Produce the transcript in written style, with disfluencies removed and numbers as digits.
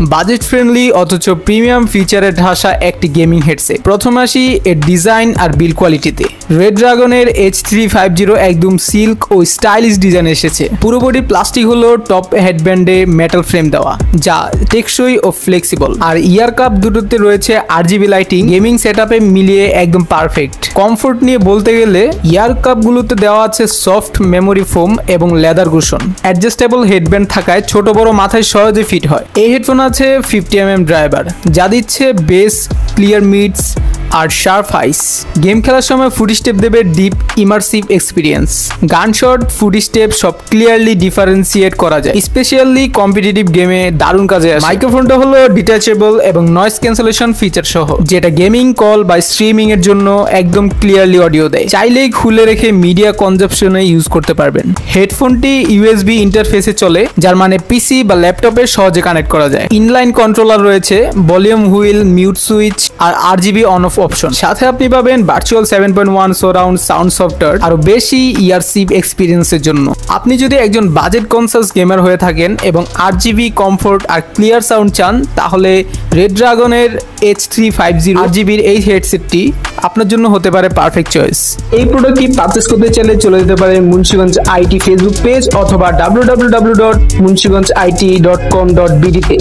Budget friendly অথচ premium ফিচারে ঢাসা একটি gaming headset. প্রথম আসি এর ডিজাইন আর বিল্ড কোয়ালিটিতে। রেড ড্রাগনের H350 একদম সিল্ক ও স্টাইলিশ ডিজাইন এসেছে। পুরো বডি প্লাস্টিক হলো, টপ হেডব্যান্ডে মেটাল ফ্রেম দেওয়া যা টেকসই ও ফ্লেক্সিবল। আর ইয়ার কাপ দুটোতে রয়েছে RGB লাইটিং, গেমিং সেটআপে মিলিয়ে একদম পারফেক্ট। কমফোর্ট নিয়ে বলতে গেলে ইয়ার কাপগুলোতে দেওয়া আছে সফট মেমোরি ফোম এবং লেদার কুশন। অ্যাডজাস্টেবল হেডব্যান্ড থাকায় ছোট বড় মাথায় সহজে ফিট হয়। এই হেডফোন আছে 50mm ড্রাইভার যা দিচ্ছে বেস, ক্লিয়ার মিডস আর শার্প হাইস। গেম খেলার সময় ফুট স্টেপ দেবে ডিপ ইমার্সিভ এক্সপিরিয়েন্স। গান শট, ফুট স্টেপ সব ক্লিয়ারলি ডিফারেন্সিয়েট করা যায়, স্পেশালি কম্পিটিটিভ গেমে দারুণ কাজে আসে। মাইক্রোফোনটা হলো ডিটাচেবল এবং নয়েজ ক্যান্সেলেশন ফিচার সহ, যেটা গেমিং, কল বা স্ট্রিমিং এর জন্য একদম ক্লিয়ারলি অডিও দেয়। চাইলেই খুলে রেখে মিডিয়া কনজাম্পশনে ইউজ করতে পারবেন। হেডফোনটি USB ইন্টারফেসে চলে, যার মানে পিসি বা ল্যাপটপে সহজে কানেক্ট করা যায়। ইনলাইন কন্ট্রোলার রয়েছে, ভলিউম হুইল, মিউট সুইচ আর RGB অন অফ অপশন। সাথে আপনি পাবেন ভার্চুয়াল 7.1 সারাউন্ড সাউন্ড সফটওয়্যার আরো বেশি ইমার্সিভ এক্সপিরিয়েন্সের জন্য। আপনি যদি একজন বাজেট কনসাস গেমার হয়ে থাকেন এবং RGB কমফোর্ট আর ক্লিয়ার সাউন্ড চান, তাহলে রেড ড্রাগনের H350 RGB এই হেডসেটটি আপনার জন্য হতে পারে পারফেক্ট চয়েস। এই প্রোডাক্টটি পারচেজ করতে চাইলে চলে যেতে পারে মুন্সিগঞ্জ IT ফেসবুক পেজ অথবা www.munsiganjit.com.bd তে।